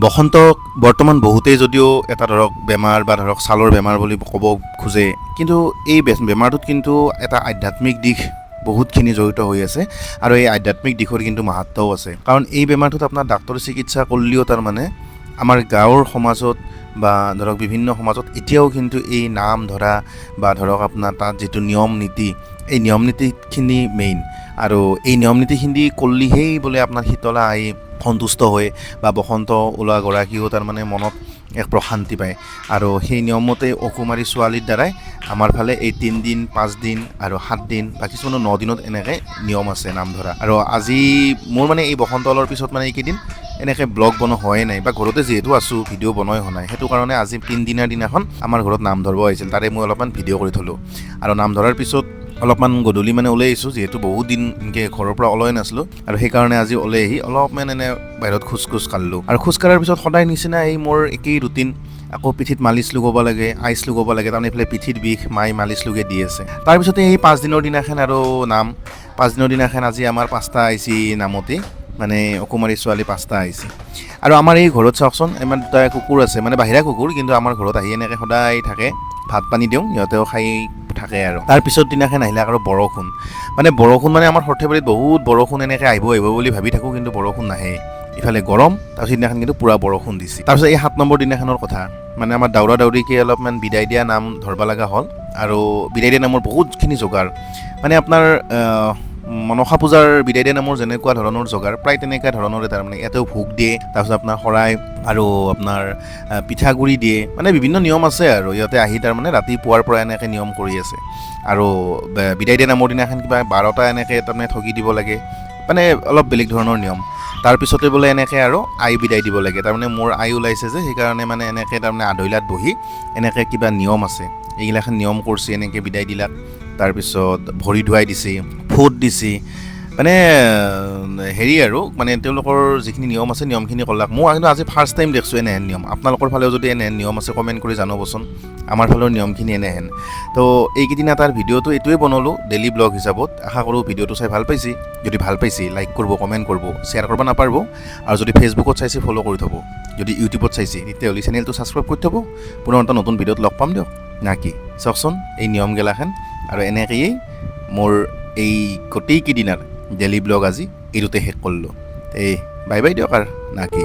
বসন্ত বৰ্তমান বহুতেই যদিও এটা ধৰক বেমাৰ বা ধৰক ছালৰ বেমাৰ বুলি ক'ব খোজে, কিন্তু এই বেমাৰটোত কিন্তু এটা আধ্যাত্মিক দিশ বহুতখিনি জড়িত হৈ আছে আৰু এই আধ্যাত্মিক দিশৰ কিন্তু মাহাত্ম্যও আছে। কাৰণ এই বেমাৰটোত আপোনাৰ ডাক্তৰী চিকিৎসা কৰিলেও তাৰমানে আমাৰ গাঁৱৰ সমাজত বা ধৰক বিভিন্ন সমাজত এতিয়াও কিন্তু এই নাম ধৰা বা ধৰক আপোনাৰ তাত যিটো নিয়ম নীতি, এই নিয়ম নীতিখিনি মেইন। আৰু এই নিয়ম নীতিখিনি কৰিলেই বোলে আপোনাৰ শীতলা আহি সন্তুষ্ট হৈ বা বসন্ত ওলোৱা গৰাকীও তাৰমানে মনত এক প্ৰশান্তি পায়। আৰু সেই নিয়মমতে অকুমাৰী ছোৱালীৰ দ্বাৰাই আমাৰ ফালে এই 3 দিন 5 দিন আৰু 7 দিন বা কিছুমানৰ 9 দিনত এনেকৈ নিয়ম আছে নাম ধৰা। আৰু আজি মোৰ মানে এই বসন্ত ওলোৱাৰ পিছত মানে এইকেইদিন এনেকৈ ব্লগ বনোৱা হোৱাই নাই, বা ঘৰতে যিহেতু আছোঁ ভিডিঅ' বনোৱাই হোৱা নাই। সেইটো কাৰণে আজি 3 দিনৰ দিনাখন আমাৰ ঘৰত নাম ধৰিব আহিছিল, তাৰে মই অলপমান ভিডিঅ' কৰি থলোঁ। আৰু নাম ধৰাৰ পিছত অলপমান গধূলি মানে ওলাই আহিছোঁ, যিহেতু বহুত দিন এনেকৈ ঘৰৰ পৰা ওলাই নাছিলোঁ। আৰু সেইকাৰণে আজি ওলাই আহি অলপমান এনে বাহিৰত খোজ কাঢ়িলোঁ। আৰু খোজ কঢ়াৰ পিছত সদায় নিচিনা এই মোৰ একেই ৰুটিন, আকৌ পিঠিত মালিচ লগাব লাগে, আইচ লগাব লাগে। তাৰমানে এইফালে পিঠিত বিষ, মায়ে মালিচ লগাই দি আছে। তাৰপিছতে এই 5 দিনৰ দিনাখন আৰু নাম 5 দিনৰ দিনাখন আজি আমাৰ 5টা আহিছে নামতি, মানে অকুমাৰী ছোৱালী 5টা আহিছে। আৰু আমাৰ এই ঘৰত চাওকচোন, ইমান 2টা কুকুৰ আছে, মানে বাহিৰা কুকুৰ, কিন্তু আমাৰ ঘৰত আহি এনেকৈ সদায় থাকে, ভাত পানী দিওঁ, সিহঁতেও খাই থাকে। আৰু তাৰপিছত দিনাখন আহিলে আৰু বৰষুণ, মানে আমাৰ সৰ্থেবাৰীত বহুত বৰষুণ এনেকৈ আহিব বুলি ভাবি থাকোঁ, কিন্তু বৰষুণ নাহে। ইফালে গৰম, তাৰপিছত দিনাখন কিন্তু পূৰা বৰষুণ দিছে। তাৰপিছত এই 7 নম্বৰ দিনাখনৰ কথা, মানে আমাৰ দাউৰা দাউৰিকৈ অলপমান বিদায় দিয়া নাম ধৰিব লগা হ'ল। আৰু বিদায় দিয়া নামৰ বহুতখিনি যোগাৰ, মানে আপোনাৰ মনসা পূজাৰ বিদায় দিয়া নামৰ যেনেকুৱা ধৰণৰ যোগাৰ, প্ৰায় তেনেকুৱা ধৰণৰে। তাৰমানে ইয়াতেও ভোগ দিয়ে, তাৰপিছত আপোনাৰ শৰাই আৰু আপোনাৰ পিঠাগুড়ি দিয়ে, মানে বিভিন্ন নিয়ম আছে। আৰু ইয়াতে আহি তাৰমানে ৰাতিপুৱাৰ পৰা এনেকৈ নিয়ম কৰি আছে। আৰু বিদায় দিয়া নামৰ দিনাখন কিবা 12টা এনেকৈ তাৰমানে ঠগি দিব লাগে, মানে অলপ বেলেগ ধৰণৰ নিয়ম। তাৰপিছতে বোলে এনেকৈ আৰু আই বিদায় দিব লাগে। তাৰমানে মোৰ আই ওলাইছে যে, সেইকাৰণে মানে এনেকৈ তাৰমানে আধৈলাত বহি এনেকৈ কিবা নিয়ম আছে, এইগিলাখন নিয়ম কৰিছে, এনেকৈ বিদায় দিলাক। তাৰপিছত ভৰি ধুৱাই দিছে, ফুট দিছে, মানে হেৰি আৰু মানে তেওঁলোকৰ যিখিনি নিয়ম আছে নিয়মখিনি ক'লাক। মই কিন্তু আজি ফাৰ্ষ্ট টাইম দেখিছোঁ এনেহেন নিয়ম। আপোনালোকৰ ফালেও যদি এনেহেন নিয়ম আছে কমেণ্ট কৰি জনাবচোন। আমাৰ ফালৰ নিয়মখিনি এনেহেন। তো এইকেইদিন তাৰ ভিডিঅ'টো এইটোৱে বনালোঁ ডেইলি ব্লগ হিচাপত। আশা কৰোঁ ভিডিঅ'টো চাই ভাল পাইছে। যদি ভাল পাইছে লাইক কৰিব, কমেণ্ট কৰিব, শ্বেয়াৰ কৰিব নাপাৰিব। আৰু যদি ফেচবুকত চাইছে ফ'ল' কৰি থ'ব। যদি ইউটিউবত চাইছে তেতিয়াহ'লে চেনেলটো ছাবস্ক্ৰাইব কৰি থ'ব। পুনৰ এটা নতুন ভিডিঅ'ত লগ পাম দিয়ক নাকি। চাওকচোন এই নিয়মগিলাখান, আৰু এনেকৈয়ে মোৰ এই গোটেইকেইদিনাৰ ডেইলি ব্লগ আজি এইটোতে শেষ কৰিলোঁ। বাই বাই দিয়ক আৰু নাকি।